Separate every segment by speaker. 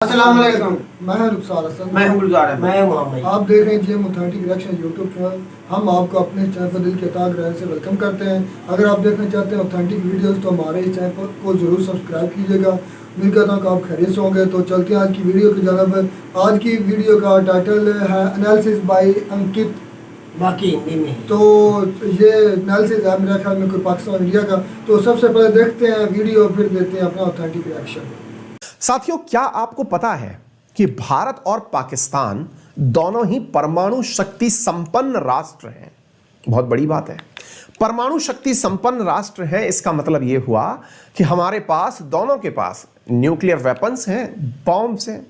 Speaker 1: अस्सलाम वालेकुम।
Speaker 2: मैं रुखसार हसन।
Speaker 1: मैं हूं गुलजार अहमद।
Speaker 3: मैं मोहम्मद।
Speaker 2: आप देख रहे हैं JM authentic reaction YouTube channel. हम आपको अपने चैनल पर दिल के ताक़ से वेलकम करते हैं। अगर आप देखना चाहते हैं ऑथेंटिक वीडियोस तो हमारे इस चैनल को ज़रूर सब्सक्राइब कीजिएगा। उम्मीद करता हूँ कि आप खैरियत से होंगे। तो चलते हैं आज की वीडियो की जानब। आज की वीडियो का टाइटल है एनालिसिस बाय अंकित,
Speaker 3: बाकी हिंदी में।
Speaker 2: तो ये एनालिसिस है मेरे ख्याल में कोई पाकिस्तान इंडिया का। तो सबसे पहले देखते हैं वीडियो, फिर देते हैं अपना ऑथेंटिक रिएक्शन।
Speaker 4: साथियों, क्या आपको पता है कि भारत और पाकिस्तान दोनों ही परमाणु शक्ति संपन्न राष्ट्र हैं? बहुत बड़ी बात है। परमाणु शक्ति संपन्न राष्ट्र हैं, इसका मतलब यह हुआ कि हमारे पास, दोनों के पास न्यूक्लियर वेपन्स हैं, बॉम्ब्स हैं।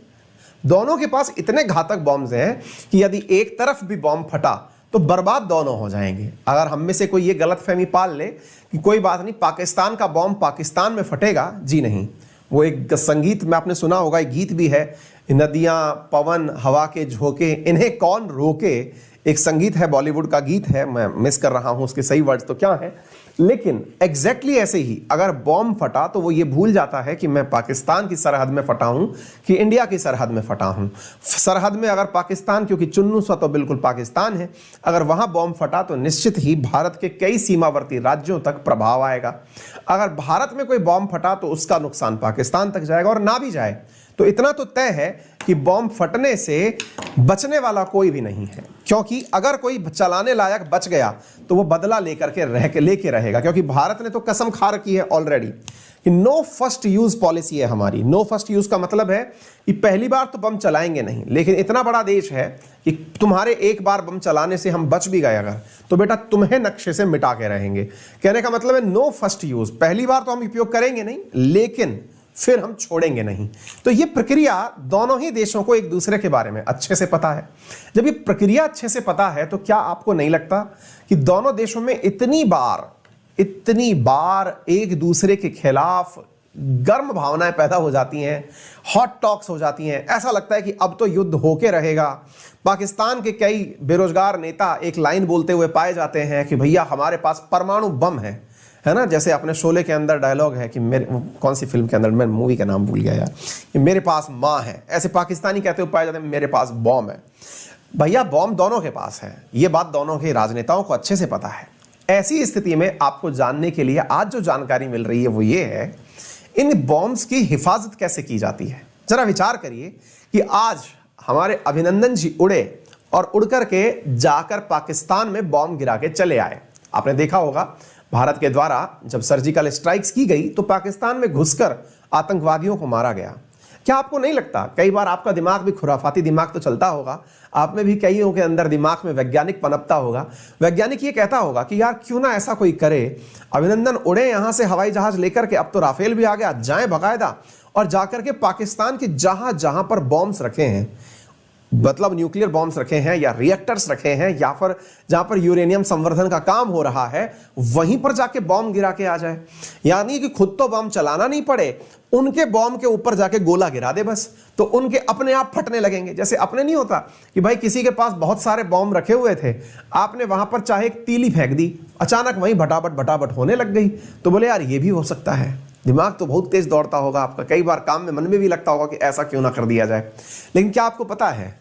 Speaker 4: दोनों के पास इतने घातक बॉम्ब्स हैं कि यदि एक तरफ भी बॉम्ब फटा तो बर्बाद दोनों हो जाएंगे। अगर हम में से कोई ये गलतफहमी पाल ले कि कोई बात नहीं, पाकिस्तान का बॉम्ब पाकिस्तान में फटेगा, जी नहीं। वो एक संगीत में आपने सुना होगा, एक गीत भी है, नदियां, पवन, हवा के झोंके, इन्हें कौन रोके। एक संगीत है, बॉलीवुड का गीत है, मैं मिस कर रहा हूं उसके सही वर्ड्स तो क्या है, लेकिन एग्जैक्टली ऐसे ही अगर बॉम्ब फटा तो वो ये भूल जाता है कि मैं पाकिस्तान की सरहद में फटा हूं कि इंडिया की सरहद में फटा हूं। सरहद में अगर पाकिस्तान, क्योंकि चुन्नू सा तो बिल्कुल पाकिस्तान है, अगर वहां बॉम्ब फटा तो निश्चित ही भारत के कई सीमावर्ती राज्यों तक प्रभाव आएगा। अगर भारत में कोई बॉम्ब फटा तो उसका नुकसान पाकिस्तान तक जाएगा, और ना भी जाए तो इतना तो तय है कि बॉम्ब फटने से बचने वाला कोई भी नहीं है। क्योंकि अगर कोई चलाने लायक बच गया तो वो बदला लेके रहेगा, क्योंकि भारत ने तो कसम खा रखी है ऑलरेडी कि नो फर्स्ट यूज पॉलिसी है हमारी। नो फर्स्ट यूज का मतलब है कि पहली बार तो बम चलाएंगे नहीं, लेकिन इतना बड़ा देश है कि तुम्हारे एक बार बम चलाने से हम बच भी गए अगर, तो बेटा तुम्हें नक्शे से मिटा के रहेंगे। कहने का मतलब है नो फर्स्ट यूज, पहली बार तो हम उपयोग करेंगे नहीं, लेकिन फिर हम छोड़ेंगे नहीं। तो ये प्रक्रिया दोनों ही देशों को एक दूसरे के बारे में अच्छे से पता है। जब ये प्रक्रिया अच्छे से पता है तो क्या आपको नहीं लगता कि दोनों देशों में इतनी बार एक दूसरे के खिलाफ गर्म भावनाएं पैदा हो जाती हैं, हॉट टॉक्स हो जाती हैं, ऐसा लगता है कि अब तो युद्ध होके रहेगा। पाकिस्तान के कई बेरोजगार नेता एक लाइन बोलते हुए पाए जाते हैं कि भैया हमारे पास परमाणु बम है ना। जैसे अपने शोले के अंदर डायलॉग है कि मेरे, कौन सी फिल्म के अंदर, मैं मूवी का नाम भूल गया यार, कि मेरे पास माँ है, ऐसे पाकिस्तानी कहते हुए पाए जाते हैं मेरे पास बॉम्ब है। भैया बॉम्ब दोनों के पास है, ये बात दोनों के राजनेताओं को अच्छे से पता है। ऐसी स्थिति में आपको जानने के लिए आज जो जानकारी मिल रही है वो ये है, इन बॉम्ब्स की हिफाजत कैसे की जाती है। जरा विचार करिए कि आज हमारे अभिनंदन जी उड़े और उड़ करके जाकर पाकिस्तान में बॉम्ब गिरा के चले आए। आपने देखा होगा भारत के द्वारा जब सर्जिकल स्ट्राइक्स की गई तो पाकिस्तान में घुसकर आतंकवादियों को मारा गया। क्या आपको नहीं लगता, कई बार आपका दिमाग भी खुराफाती दिमाग तो चलता होगा, आप में भी कईयों के अंदर दिमाग में वैज्ञानिक पनपता होगा। वैज्ञानिक ये कहता होगा कि यार क्यों ना ऐसा कोई करे, अभिनंदन उड़े यहां से हवाई जहाज लेकर के, अब तो राफेल भी आ गया, जाएं बकायदा और जाकर के पाकिस्तान के जहां जहां पर बॉम्ब्स रखे हैं, मतलब न्यूक्लियर बॉम्ब्स रखे हैं या रिएक्टर्स रखे हैं, या फिर जहां पर यूरेनियम संवर्धन का काम हो रहा है, वहीं पर जाके बॉम्ब गिरा के आ जाए। यानी कि खुद तो बॉम्ब चलाना नहीं पड़े, उनके बॉम्ब के ऊपर जाके गोला गिरा दे बस, तो उनके अपने आप फटने लगेंगे। जैसे अपने नहीं होता कि भाई किसी के पास बहुत सारे बॉम्ब रखे हुए थे, आपने वहां पर चाहे एक तीली फेंक दी, अचानक वहीं भटाभट होने लग गई, तो बोले यार ये भी हो सकता है। दिमाग तो बहुत तेज दौड़ता होगा आपका, कई बार काम में मन में भी लगता होगा कि ऐसा क्यों ना कर दिया जाए। लेकिन क्या आपको पता है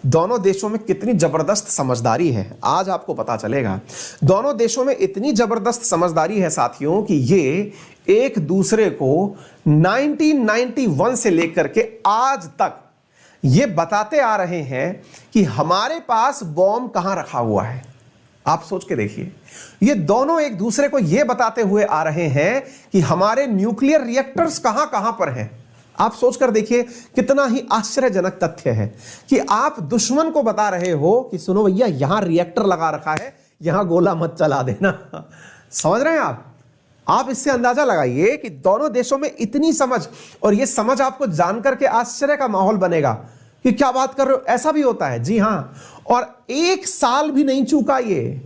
Speaker 4: दोनों देशों में कितनी जबरदस्त समझदारी है? आज आपको पता चलेगा। दोनों देशों में इतनी जबरदस्त समझदारी है साथियों कि ये एक दूसरे को 1991 से लेकर के आज तक ये बताते आ रहे हैं कि हमारे पास बॉम्ब कहां रखा हुआ है। आप सोच के देखिए, ये दोनों एक दूसरे को ये बताते हुए आ रहे हैं कि हमारे न्यूक्लियर रिएक्टर्स कहां कहां पर हैं। आप सोचकर देखिए कितना ही आश्चर्यजनक तथ्य है कि आप दुश्मन को बता रहे हो कि सुनो भैया यहां रिएक्टर लगा रखा है, यहां गोला मत चला देना। समझ रहे हैं आप इससे अंदाजा लगाइए कि दोनों देशों में इतनी समझ, और यह समझ आपको जानकर के आश्चर्य का माहौल बनेगा कि क्या बात कर रहे हो, ऐसा भी होता है। जी हां, और एक साल भी नहीं चूका ये।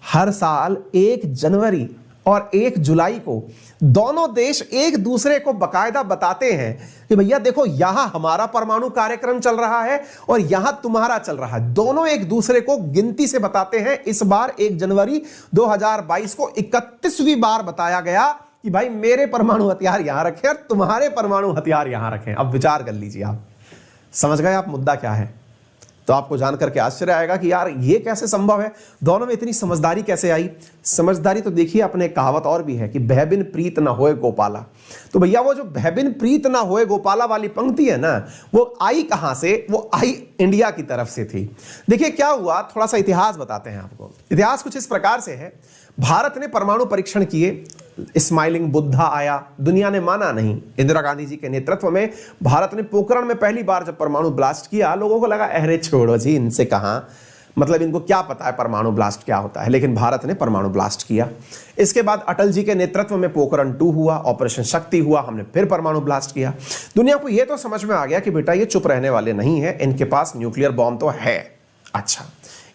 Speaker 4: हर साल 1 जनवरी और 1 जुलाई को दोनों देश एक दूसरे को बकायदा बताते हैं कि भैया देखो यहां हमारा परमाणु कार्यक्रम चल रहा है और यहां तुम्हारा चल रहा है। दोनों एक दूसरे को गिनती से बताते हैं। इस बार 1 जनवरी 2022 को 31वीं बार बताया गया कि भाई मेरे परमाणु हथियार यहां रखें और तुम्हारे परमाणु हथियार यहां रखें। अब विचार कर लीजिए, आप समझ गए आप मुद्दा क्या है। तो आपको जानकर के आश्चर्य आएगा कि यार ये कैसे संभव है, दोनों में इतनी समझदारी कैसे आई। समझदारी तो देखिए, अपने कहावत और भी है कि बहबिन प्रीत न होए गोपाला। तो भैया वो जो बहबिन प्रीत न होए गोपाला वाली पंक्ति है ना, वो आई कहां से? वो आई इंडिया की तरफ से थी। देखिए क्या हुआ, थोड़ा सा इतिहास बताते हैं आपको। इतिहास कुछ इस प्रकार से है, भारत ने परमाणु परीक्षण किए, स्माइलिंग बुद्धा आया, दुनिया ने माना नहीं। इंदिरा गांधी जी के नेतृत्व में भारत ने पोखरण में पहली बार जब परमाणु ब्लास्ट किया, लोगों को लगा अरे छोड़ो जी, इनसे कहां, मतलब इनको क्या पता है परमाणु ब्लास्ट क्या होता है। लेकिन भारत ने परमाणु ब्लास्ट किया। इसके बाद अटल जी के नेतृत्व में पोखरण 2 हुआ, ऑपरेशन शक्ति हुआ, हमने फिर परमाणु ब्लास्ट किया। दुनिया को यह तो समझ में आ गया कि बेटा ये चुप रहने वाले नहीं है, इनके पास न्यूक्लियर बॉम्ब तो है। अच्छा,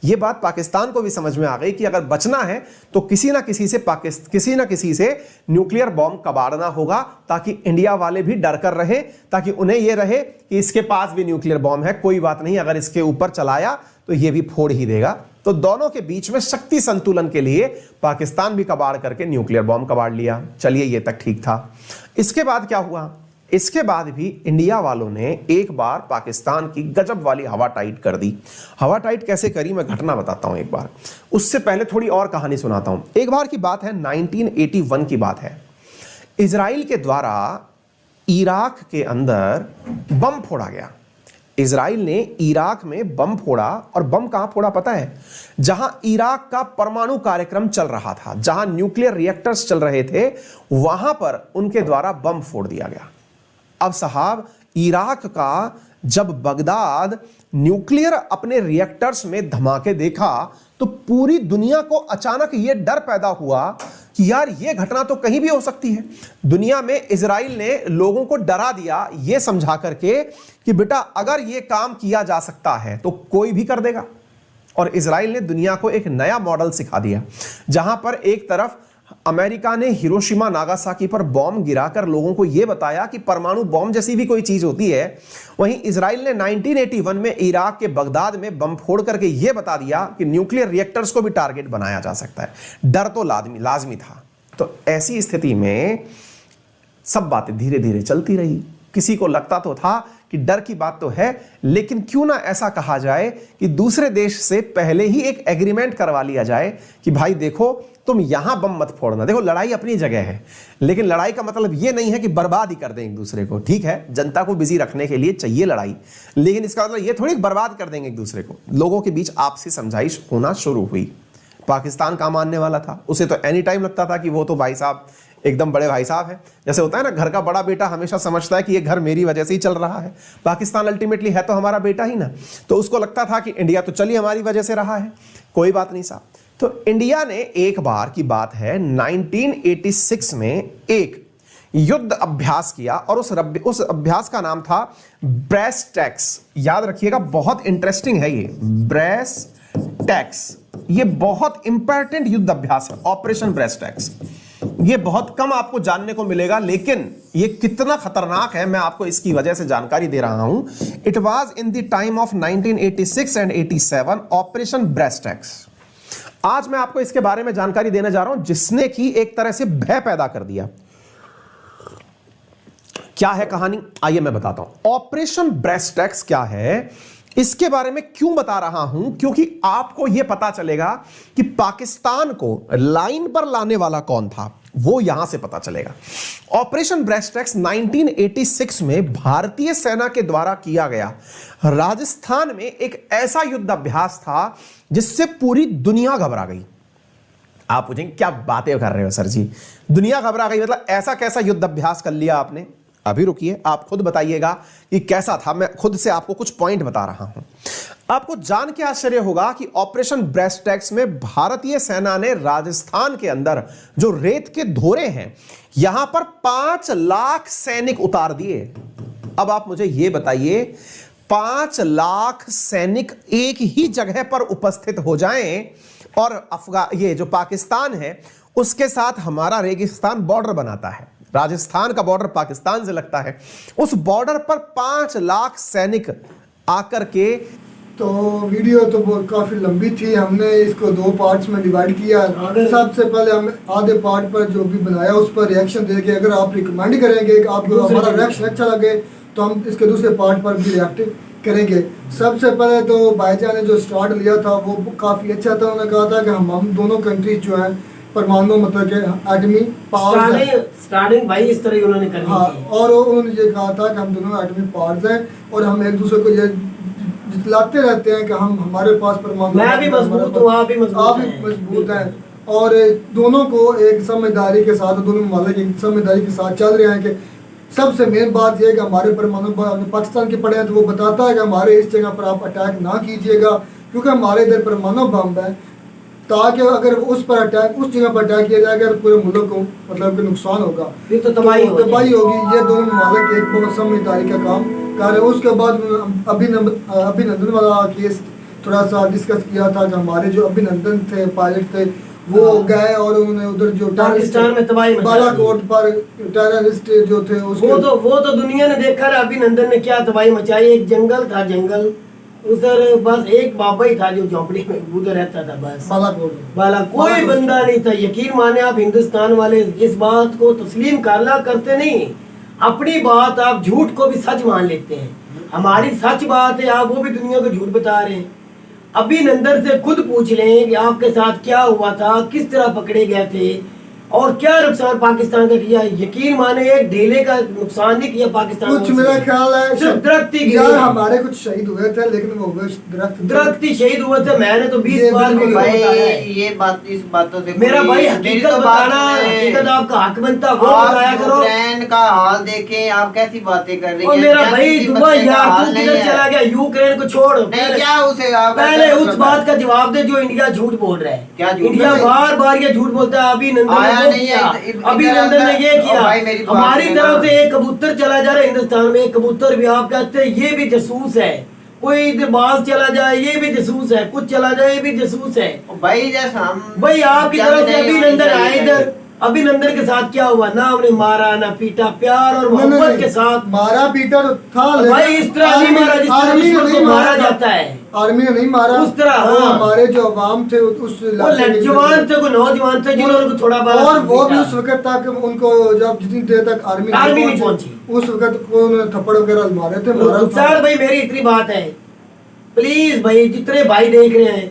Speaker 4: ये बात पाकिस्तान को भी समझ में आ गई कि अगर बचना है तो किसी ना किसी से न्यूक्लियर बॉम्ब कबाड़ना होगा, ताकि इंडिया वाले भी डर कर रहे, ताकि उन्हें यह रहे कि इसके पास भी न्यूक्लियर बॉम्ब है, कोई बात नहीं, अगर इसके ऊपर चलाया तो ये भी फोड़ ही देगा। तो दोनों के बीच में शक्ति संतुलन के लिए पाकिस्तान भी कबाड़ करके न्यूक्लियर बॉम्ब कबाड़ लिया। चलिए ये तक ठीक था। इसके बाद क्या हुआ, इसके बाद भी इंडिया वालों ने एक बार पाकिस्तान की गजब वाली हवा टाइट कर दी। हवा टाइट कैसे करी, मैं घटना बताता हूं एक बार, उससे पहले थोड़ी और कहानी सुनाता हूं। एक बार की बात है, 1981 की बात है। इजराइल के द्वारा इराक के अंदर बम फोड़ा गया। इजराइल ने इराक में बम फोड़ा, और बम कहां फोड़ा पता है? जहां इराक का परमाणु कार्यक्रम चल रहा था, जहां न्यूक्लियर रिएक्टर्स चल रहे थे, वहां पर उनके द्वारा बम फोड़ दिया गया। अब साहब, इराक का जब बगदाद न्यूक्लियर अपने रिएक्टर्स में धमाके देखा, तो पूरी दुनिया को अचानक यह डर पैदा हुआ कि यार ये घटना तो कहीं भी हो सकती है। दुनिया में इजराइल ने लोगों को डरा दिया, यह समझा करके कि बेटा अगर यह काम किया जा सकता है तो कोई भी कर देगा। और इजराइल ने दुनिया को एक नया मॉडल सिखा दिया, जहां पर एक तरफ अमेरिका ने हिरोशिमा नागासाकी पर बॉम्ब गिराकर लोगों को यह बताया कि परमाणु बॉम्ब जैसी भी कोई चीज होती है, वहीं इजराइल ने 1981 में इराक के बगदाद में बम फोड़ करके यह बता दिया कि न्यूक्लियर रिएक्टर्स को भी टारगेट बनाया जा सकता है। डर तो लाजमी था। तो ऐसी स्थिति में सब बातें धीरे धीरे चलती रही। किसी को लगता तो था कि डर की बात तो है, लेकिन क्यों ना ऐसा कहा जाए कि दूसरे देश से पहले ही एक एग्रीमेंट करवा लिया जाए कि भाई देखो, तुम यहां बम मत फोड़ना। देखो, लड़ाई अपनी जगह है, लेकिन लड़ाई का मतलब यह नहीं है कि बर्बाद ही कर दें एक दूसरे को। ठीक है, जनता को बिजी रखने के लिए चाहिए लड़ाई, लेकिन इसका मतलब यह थोड़ी बर्बाद कर देंगे एक दूसरे को। लोगों के बीच आपसी समझाइश होना शुरू हुई। पाकिस्तान का मानने वाला था, उसे तो एनी टाइम लगता था कि वो तो भाई साहब एकदम बड़े भाई साहब हैं। जैसे होता है ना, घर का बड़ा बेटा हमेशा समझता है कि ये घर मेरी वजह से ही चल रहा है। पाकिस्तान अल्टीमेटली है तो हमारा बेटा ही ना, तो उसको लगता था कि इंडिया तो चलिए हमारी वजह से रहा है, कोई बात नहीं साहब। तो इंडिया ने एक बार की बात है 1986 में एक युद्ध अभ्यास किया, और उस अभ्यास का नाम था ब्रेस्ट टैक्स। याद रखिएगा, बहुत इंटरेस्टिंग है ये ब्रेस्ट टैक्स। ये बहुत इंपॉर्टेंट युद्ध अभ्यास है, ऑपरेशन ब्रेस्ट टैक्स। ये बहुत कम आपको जानने को मिलेगा, लेकिन ये कितना खतरनाक है मैं आपको इसकी वजह से जानकारी दे रहा हूं। It was in the time of 1986 and 87 operation breast tax. आज मैं आपको इसके बारे में जानकारी देने जा रहा हूं, जिसने की एक तरह से भय पैदा कर दिया। क्या है कहानी, आइए मैं बताता हूं। ऑपरेशन ब्रेस्ट टैक्स क्या है, इसके बारे में क्यों बता रहा हूं, क्योंकि आपको यह पता चलेगा कि पाकिस्तान को लाइन पर लाने वाला कौन था, वो यहां से पता चलेगा। ऑपरेशन ब्रेस्ट टैक्स 1986 में भारतीय सेना के द्वारा किया गया राजस्थान में एक ऐसा युद्ध अभ्यास था जिससे पूरी दुनिया घबरा गई। आप पूछेंगे क्या बातें कर रहे हो सर जी, दुनिया घबरा गई मतलब ऐसा कैसा युद्ध अभ्यास कर लिया आपने? अभी रुकिए, आप खुद बताइएगा कि कैसा था। मैं खुद से आपको कुछ पॉइंट बता रहा हूं। आपको जान के आश्चर्य होगा कि ऑपरेशन ब्रेस्ट टैक्स में भारतीय सेना ने राजस्थान के अंदर जो रेत के धोरे हैं, यहां पर 5 लाख सैनिक उतार दिए। अब आप मुझे यह बताइए, 5 लाख सैनिक एक ही जगह पर उपस्थित हो जाएं, और ये जो पाकिस्तान है उसके साथ हमारा रेगिस्तान बॉर्डर बनाता है, राजस्थान का बॉर्डर पाकिस्तान से लगता है, उस बॉर्डर पर 5 लाख सैनिक आकर के।
Speaker 2: तो वीडियो तो बहुत काफ़ी लंबी थी, हमने इसको 2 पार्ट्स में डिवाइड किया। सबसे पहले हम आधे पार्ट पर जो भी बनाया उस पर रिएक्शन देंगे। अगर आप रिकमेंड करेंगे कि आपको हमारा रिएक्शन अच्छा लगे तो हम इसके दूसरे पार्ट पर भी रिएक्ट करेंगे। सबसे पहले तो भाईजान ने जो स्टार्ट लिया था वो काफ़ी अच्छा था। उन्होंने कहा था कि हम दोनों कंट्रीज जो हैं परमाणु मतलब के एटमी पावर्स
Speaker 3: स्टार्टिंग भाई इस तरह उन्होंने करनी
Speaker 2: हाँ,
Speaker 3: थी।
Speaker 2: और उन्होंने ये कहा था कि हम दोनों एटमी पावर्स हैं और हम एक दूसरे को ये जितलाते रहते हैं कि हम हमारे पास परमाणु
Speaker 3: मैं भी मजबूत हूँ, आप भी
Speaker 2: मजबूत हैं और दोनों को एक समझदारी के साथ, दोनों ममालिक एक समझदारी के साथ चल रहे हैं। कि सबसे मेन बात यह है कि हमारे परमाणु पाकिस्तान के पड़े हैं तो वो बताता है कि हमारे इस जगह पर आप अटैक ना कीजिएगा क्योंकि हमारे इधर परमाणु बम है, ताकि अगर उस पर अटैक उस जगह पर अटैक किया जाएगा तो पूरे मुल्क को मतलब कि नुकसान होगा,
Speaker 3: फिर तो तबाही
Speaker 2: होगी। ये दोनों ममालिक एक बहुत समझदारी का काम कर रहे हैं। उसके बाद अभिनंदन वाला केस थोड़ा सा डिस्कस किया था कि हमारे जो अभिनंदन थे पायलट थे वो गए और उन्होंने उधर जो
Speaker 3: पाकिस्तान में तबाही
Speaker 2: बालाकोट पर टेररिस्ट जो थे
Speaker 3: वो तो दुनिया ने देखा है। अभिनंदन ने क्या तबाही मचाई। एक जंगल था, जंगल उधर बस एक बाबा ही था जो झोंपड़ी में उधर रहता था, बस बाला कोई बंदा नहीं था। यकीन माने आप हिंदुस्तान वाले इस बात को तस्लीम करते नहीं, अपनी बात आप झूठ को भी सच मान लेते हैं। हमारी सच बात है, आप वो भी दुनिया को झूठ बता रहे हैं। अभिनंदन से खुद पूछ लें कि आपके साथ क्या हुआ था, किस तरह पकड़े गए थे और क्या नुकसान पाकिस्तान का किया। यकीन माने एक ढेले का नुकसान नहीं किया पाकिस्तान
Speaker 2: कुछ मेरा ख्याल है
Speaker 3: सिर्फ दरख्त ही
Speaker 2: यार हमारे कुछ शहीद हुए थे लेकिन वो
Speaker 3: दरख्त ही शहीद हुए थे। मैंने तो 20 बार
Speaker 1: ये बात इस बातों से
Speaker 3: मेरा भाई हकीकत बताना, हकीकत आपका हक बनता वो बताया करो।
Speaker 1: यूक्रेन का हाल देखें, आप कैसी बातें कर रही हैं।
Speaker 3: मेरा भाई दुबई यार तू किधर चला गया, यूक्रेन को छोड़।
Speaker 1: नहीं क्या उसे
Speaker 3: पहले उस बात का जवाब दे जो इंडिया झूठ बोल रहा है।
Speaker 1: क्या
Speaker 3: इंडिया बार बार ये झूठ बोलता है। अभिनंदन ने ये किया। हमारी तरफ से एक कबूतर चला जा रहा है हिंदुस्तान में, एक कबूतर भी आप कहते हैं ये भी जासूस है। कोई इधर बाज चला जाए ये भी जासूस है, कुछ चला जाए ये भी जासूस है।
Speaker 1: भाई जैसा
Speaker 3: भाई आपकी तरफ से अभिनंदन आए इधर, अभिनंदन के साथ क्या हुआ ना, हमने मारा ना पीटा, प्यार और मोहब्बत के साथ
Speaker 2: मारा पीटा तो था
Speaker 3: भाई इस तरह नहीं मारा जिस तरह दुश्मन को मारा जाता है।
Speaker 2: आर्मी ने नहीं मारा
Speaker 3: उस तरह
Speaker 2: हमारे जो अवाम थे उस
Speaker 3: जवान थे, नौजवान थे जिन्होंने को थोड़ा बात
Speaker 2: और वो भी उस वक्त तक उनको जब जितनी देर तक आर्मी नहीं पहुंची उस वक्त को थप्पड़ वगैरह मारे थे।
Speaker 3: भाई मेरी इतनी बात है, प्लीज भाई जितने भाई देख रहे हैं,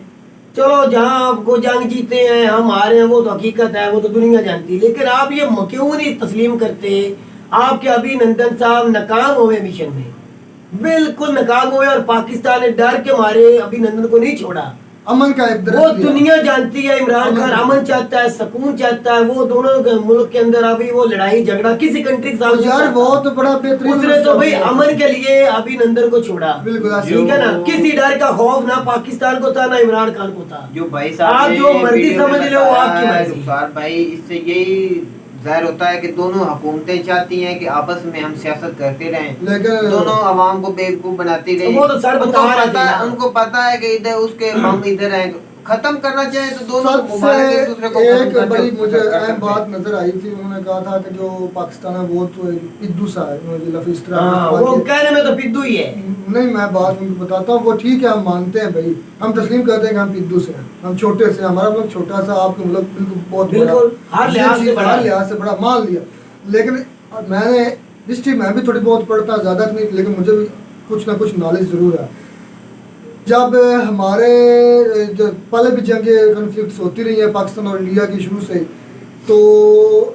Speaker 3: चलो जहाँ आपको जंग जीते हैं हम हारे हैं वो तो हकीकत है, वो तो दुनिया जानती है। लेकिन आप ये क्यों नहीं तस्लीम करते। आपके अभिनंदन साहब नाकाम हुए मिशन में, बिल्कुल नाकाम हुए और पाकिस्तान ने डर के मारे अभिनंदन को नहीं छोड़ा।
Speaker 2: अमन का एक
Speaker 3: वो दुनिया जानती है इमरान खान अमन चाहता है, सुकून चाहता है। वो दोनों मुल्क के अंदर अभी वो लड़ाई झगड़ा किसी कंट्री के साथ
Speaker 2: यार बहुत बड़ा बेहतरीन
Speaker 3: उसने तो भाई अमन के लिए अभिनंदन को छोड़ा।
Speaker 2: बिल्कुल
Speaker 3: ठीक है ना, किसी डर का खौफ ना पाकिस्तान को था ना इमरान खान को था।
Speaker 1: जो भाई साहब
Speaker 3: आप जो मर्जी समझ लो आपकी मर्जी।
Speaker 1: भाई इससे यही जाहिर होता है कि दोनों हुकूमतें चाहती हैं कि आपस में हम सियासत करते रहें, लेकिन दोनों अवाम को बेवकूफ बनाती रहे।
Speaker 3: वो तो सर
Speaker 1: उनको पता है कि इधर उसके हम इधर हैं, खत्म करना चाहिए तो दोनों
Speaker 2: एक दूसरे को एक बड़ी मुझे अहम बात नजर आई थी। उन्होंने कहा था कि जो पाकिस्तान है वो तो पिद्दू सा है, लफ्ज़
Speaker 3: वो कहने में तो पिद्दू ही है।
Speaker 2: नहीं मैं बात उनको बताता हूँ, वो ठीक है हम मानते हैं भाई, हम तस्लीम करते हैं कि हम पिद्दू से हैं, हम छोटे से, हमारा मुल्क छोटा सा, आपका मुल्क बिल्कुल बहुत बड़ा, हर लिहाज से बड़ा मान लिया। लेकिन मैंने हिस्ट्री में भी थोड़ी बहुत पढ़ता, ज़्यादा नहीं, लेकिन मुझे भी कुछ ना कुछ नॉलेज ज़रूर है। जब हमारे पहले भी जंगें कन्फ्लिक्ट्स होती रही हैं पाकिस्तान और इंडिया की शुरू से, तो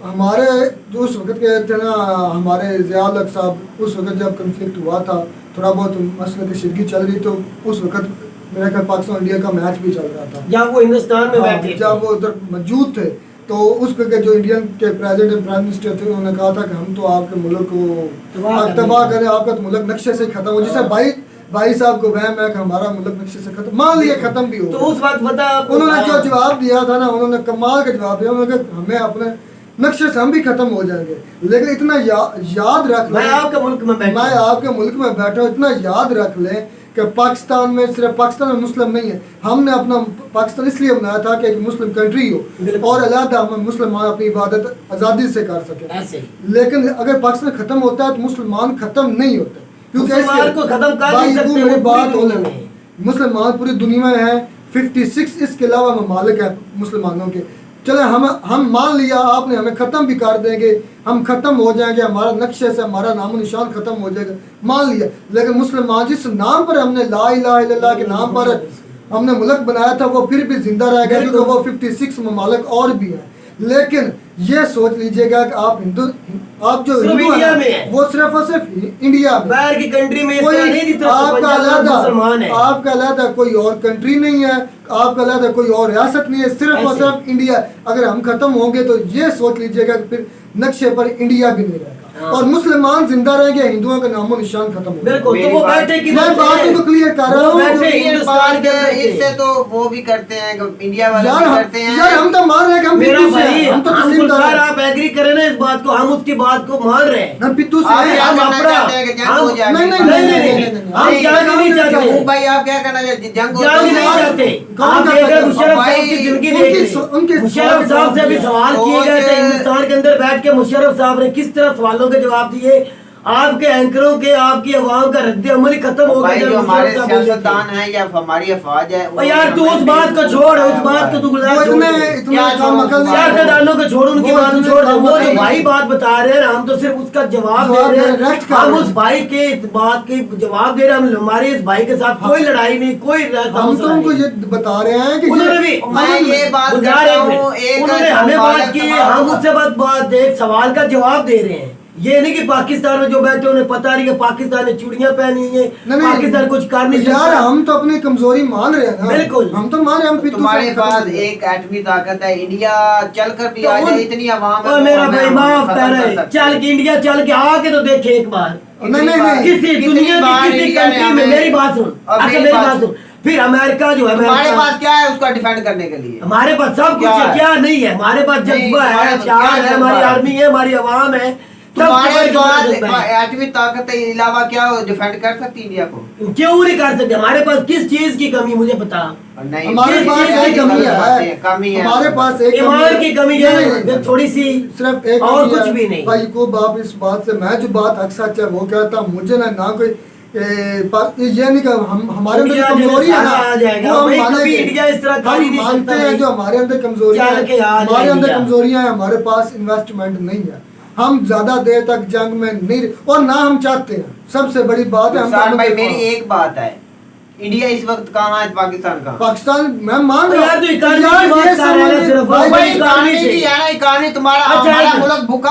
Speaker 2: हमारे जो उस वक्त के थे ना हमारे ज़ियाउल हक साहब, उस वक्त जब कन्फ्लिक्ट हुआ था थोड़ा बहुत मसले की शिरकी चल रही, तो उस वक्त मेरा ख्याल पाकिस्तान इंडिया का मैच भी चल रहा था
Speaker 3: जब वो हिंदुस्तान में बैठे,
Speaker 2: जब वो उधर मौजूद थे। तो उस वक्त जो इंडियन के प्रेसिडेंट प्राइम मिनिस्टर थे उन्होंने कहा था कि हम तो आपके मुल्क को तबाह करें, आपका तो मुल्क नक्शे से खत्म हो। जैसे भाई साहब को वहम है कि हमारा मुल्क नक्शे से खत्म, मान लिया खत्म भी हो।
Speaker 3: तो उस वक्त बता
Speaker 2: उन्होंने जो जवाब दिया था ना, उन्होंने कमाल का जवाब दिया। उन्होंने कहा हमें अपने नक्शे से हम भी खत्म हो जाएंगे, लेकिन इतना याद रख लें,
Speaker 3: मैं आपके मुल्क में बैठा हूँ, इतना याद रख लें कि पाकिस्तान में सिर्फ पाकिस्तान में मुस्लिम नहीं है। हमने अपना पाकिस्तान इसलिए बनाया था कि एक मुस्लिम कंट्री हो और अलहदा हम मुसलमान अपनी इबादत आज़ादी से कर सके। लेकिन अगर पाकिस्तान खत्म होता है तो मुसलमान खत्म नहीं होते, क्योंकि को खत्म कर नहीं सकते।
Speaker 2: बात मुसलमान पूरी दुनिया में है 56, इसके अलावा ममालिक है मुसलमानों के। चले हम मान लिया आपने हमें ख़त्म भी कर देंगे, हम ख़त्म हो जाएंगे, हमारा नक्शे से हमारा नामो निशान ख़त्म हो जाएगा, मान लिया। लेकिन मुसलमान जिस नाम पर हमने ला इलाहा इल्लल्लाह के नाम पर हमने मुल्क बनाया था वो फिर भी जिंदा रह गया, क्योंकि वो 56 ममालिक और भी हैं। लेकिन ये सोच लीजिएगा कि आप जो हिंदू हैं वो सिर्फ और सिर्फ इंडिया में,
Speaker 3: बाहर की कंट्री में
Speaker 2: कोई आपका अलग कोई और कंट्री नहीं है, आपका अलग कोई और रियासत नहीं है, सिर्फ और सिर्फ इंडिया। अगर हम खत्म होंगे तो ये सोच लीजिएगा कि फिर नक्शे पर इंडिया भी नहीं रहेगा और मुसलमान जिंदा रहेंगे, हिंदुओं का नामो निशान खत्म हो
Speaker 3: जाएगा। तो वो बैठे कि
Speaker 2: मैं बात को क्लियर कर रहा हूँ,
Speaker 1: इससे तो वो भी करते हैं, इंडिया वाले भी करते हैं।
Speaker 2: यार हम तो मान रहे हैं, हम तो
Speaker 3: सर आप एग्री करें ना इस बात को, हम उसकी बात को मान रहे हैं।
Speaker 2: हम पिट्ठू से
Speaker 1: नहीं, हम क्या करना चाहते? जंग
Speaker 3: नहीं चाहते। आप मुशर्रफ साहब की जिंदगी देख, मुशर्रफ साहब से भी सवाल किए गए थे हिंदुस्तान के अंदर बैठ के, मुशर्रफ साहब ने किस तरह सवालों के जवाब दिए। आपके एंकरों के, आपकी आवाम का रद्द अमल ही खत्म हो गया।
Speaker 1: जो हमारे सियासतदान है या हमारी अफवाज है,
Speaker 3: यार तू उस बात को छोड़, उस बात को तू सियासतदानों को छोड़, उनकी बात छोड़। वो जो भाई बात बता रहे हैं, हम तो सिर्फ उसका जवाब दे रहे हैं। हम उस भाई के बात के जवाब दे रहे हैं। हमारे इस भाई के साथ कोई लड़ाई नहीं, कोई
Speaker 2: हम तो उनको ये बता रहे हैं कि
Speaker 3: उन्होंने भी
Speaker 1: मैं ये बात
Speaker 3: उन्होंने हमें बात की, हम उससे बात एक सवाल का जवाब दे रहे हैं। ये नहीं कि पाकिस्तान में जो बैठे उन्हें पता नहीं कि पाकिस्तान ने चूड़ियां पहनी है, पाकिस्तान कुछ कर नहीं
Speaker 2: यार हम तो अपनी कमजोरी मान रहे हैं ना।
Speaker 3: बिल्कुल
Speaker 2: हम तो मान रहे हैं।
Speaker 1: तुम्हारे पास एक एटमी ताकत है, इंडिया चल कर भी आ जाए, इतनी आवाम है।
Speaker 3: मेरा भाई माफ कर रहे, चल के इंडिया चल के आके तो देखे एक बार।
Speaker 2: नहीं
Speaker 3: किसी दुनिया की किसी कंट्री में, मेरी बात सुन, अच्छा मेरी बात सुन, फिर अमेरिका जो है,
Speaker 1: हमारे पास क्या है उसका डिफेंड करने के लिए?
Speaker 3: हमारे पास सब कुछ है, क्या नहीं है? हमारे पास जज्बा है, हथियार है, हमारी आर्मी है, हमारी आवाम है।
Speaker 1: तुम्हारे पास एटमी ताकत के अलावा क्या डिफेंड कर सकती इंडिया को?
Speaker 3: क्यों नहीं कर सकते? हमारे पास किस चीज की कमी मुझे बता।
Speaker 1: नहीं,
Speaker 2: हमारे पास एक कमी है, हमारे पास एक
Speaker 3: ईमान की कमी है थोड़ी सी,
Speaker 2: सिर्फ एक
Speaker 3: और कुछ भी नहीं।
Speaker 2: भाई को बाप इस बात से मैं जो बात अक्सर है वो कहता मुझे ना कोई ये नहीं कि हम हमारे अंदर कमजोरी है ना, वो हम मानते हैं जो हमारे अंदर कमजोरी है, हमारे अंदर कमजोरियां हैं। हमारे पास इन्वेस्टमेंट नहीं है, हम ज्यादा देर तक जंग में नहीं, और ना हम चाहते हैं। सबसे बड़ी बात है हम
Speaker 1: भाई मेरी एक बात है, इंडिया इस वक्त कहाँ है? पाकिस्तान का?
Speaker 2: पाकिस्तान मैं मान रहा हूँ।
Speaker 1: इकानमी तुम्हारा मुल्क भूखा।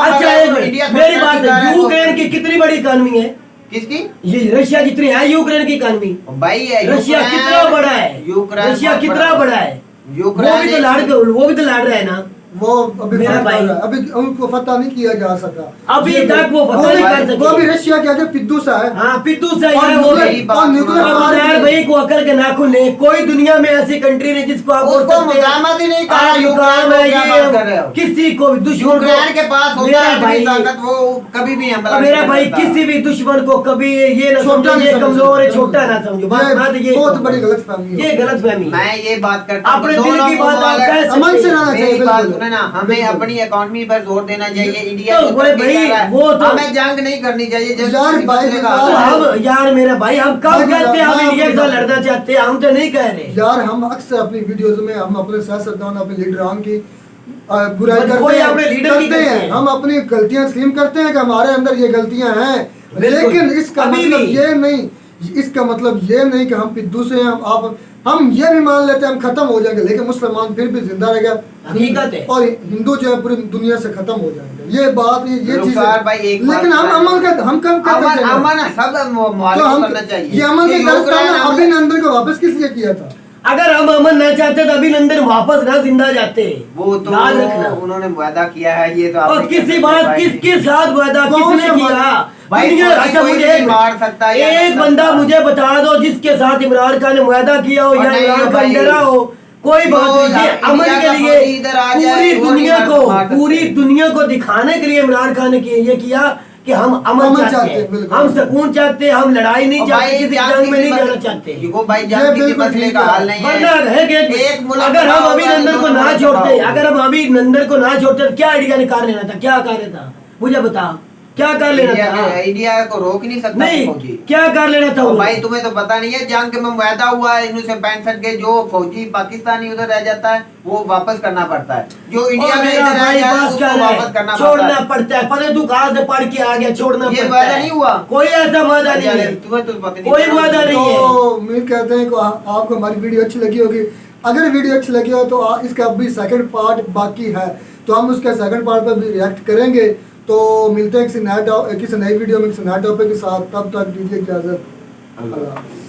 Speaker 3: मेरी बात है, यूक्रेन की कितनी बड़ी इकानमी है?
Speaker 1: किसकी?
Speaker 3: ये रशिया जितनी है यूक्रेन की इकानमी।
Speaker 1: भाई
Speaker 3: रशिया कितना बड़ा है? रशिया कितना बड़ा है? वो भी तो लड़ रहा है ना।
Speaker 2: वो अभी अभी उनको फतह नहीं किया जा सका,
Speaker 3: अभी तक वो फतह नहीं कर सके।
Speaker 2: वो भी रशिया के आगे पिद्दू सा है।
Speaker 3: हाँ पिद्दू सा है वो भी। भाई को अकल के नाखून नहीं, कोई दुनिया में ऐसी कंट्री नहीं जिसको आप
Speaker 1: मुजामत ही नहीं कर
Speaker 3: किसी को भी दुश्मन
Speaker 1: के पास ताकत, वो कभी भी
Speaker 3: मेरा भाई किसी भी दुश्मन को कभी ये ना समझो ये कमजोर है, छोटा ना समझो। बात ये
Speaker 2: बहुत बड़ी गलतफहमी,
Speaker 3: ये गलतफहमी।
Speaker 1: मैं ये बात करता हूं,
Speaker 3: अपने दिल की बात
Speaker 2: अमन से रहना चाहिए
Speaker 1: ना, हमें अपनी इकोनॉमी पर जोर देना चाहिए। इंडिया
Speaker 3: तो भाई वो तो
Speaker 1: हमें जंग नहीं करनी चाहिए।
Speaker 3: यार मेरा भाई हम कब कहते हैं हम इंडिया के साथ लड़ना चाहते हैं? हम तो नहीं कह रहे
Speaker 2: यार। हम अक्सर अपनी वीडियोस में हम अपने सियासतदान अपने लीडरान की बुराई करते हैं, हम अपनी गलतियां स्लीम करते हैं कि हमारे अंदर ये गलतियां हैं, लेकिन इसका मतलब ये नहीं, इसका मतलब ये नहीं कि हम पिद्दू से हम ये भी मान लेते हैं हम खत्म हो जाएंगे, लेकिन मुसलमान फिर भी जिंदा रहेगा,
Speaker 3: हकीकत है,
Speaker 2: और हिंदू जो है पूरी दुनिया से खत्म हो जाएंगे। ये बात ये चीज है, लेकिन हम अमल का हम कम करते हैं,
Speaker 1: तो हम करना चाहिए।
Speaker 2: ये अमल के दस्ताना अभिनंदन को वापस किस लिए किया था?
Speaker 3: अगर हम अमन न चाहते तो अभिनंदन वापस ना जिंदा जाते।
Speaker 1: वो तो
Speaker 3: याद रखना
Speaker 1: उन्होंने वादा किया है, ये तो
Speaker 3: और किसी बात किसके साथ वादा किसने किया? अच्छा मुझे
Speaker 1: मार सकता है
Speaker 3: एक बंदा मुझे बता दो जिसके साथ इमरान खान ने वादा किया हो या इमरान खान डरा हो। कोई बात नहीं, अमन के लिए पूरी दुनिया को दिखाने के लिए इमरान खान ने ये किया कि हम अमन चाहते हैं, हम सुकून चाहते हैं, हम लड़ाई नहीं चाहते, किसी जंग में नहीं जाना चाहते।
Speaker 1: भाई जंग किसी मसले का हाल नहीं है।
Speaker 3: अगर हम अभिनंदन को ना छोड़ते, अगर हम अभिनंदन को ना छोड़ते क्या इंडिया ने कर लेना था? क्या कर रहा था मुझे बता? क्या कर लेना था?
Speaker 1: इंडिया को रोक नहीं सकता
Speaker 3: नहीं,
Speaker 1: फौजी।
Speaker 3: क्या कर लेना था?
Speaker 1: भाई तुम्हें तो पता नहीं है, जंग में वायदा हुआ है 1965 के, जो फौजी पाकिस्तानी उधर रह जाता है वो वापस करना पड़ता है, जो इंडिया में इधर रह जाए उसको वापस करना
Speaker 3: छोड़ना पड़ता है। पता तू कहाँ से पढ़ के आ गया, छोड़ना
Speaker 1: ये
Speaker 3: पड़ता
Speaker 1: वादा
Speaker 3: है।
Speaker 1: नहीं हुआ,
Speaker 3: कोई ऐसा वादा नहीं है,
Speaker 1: तुम्हें तो पता नहीं,
Speaker 3: कोई वादा नहीं है।
Speaker 2: तो उम्मीद करते हैं कि आपको हमारी वीडियो अच्छी लगी होगी। अगर वीडियो अच्छी लगी हो तो इसका अभी सेकंड पार्ट बाकी है, तो हम उसके सेकंड पार्ट पर भी रिएक्ट करेंगे। तो मिलते हैं किसी नई वीडियो में किसी नए टॉपिक के साथ। तब तक दीजिए इजाजत। अल्लाह।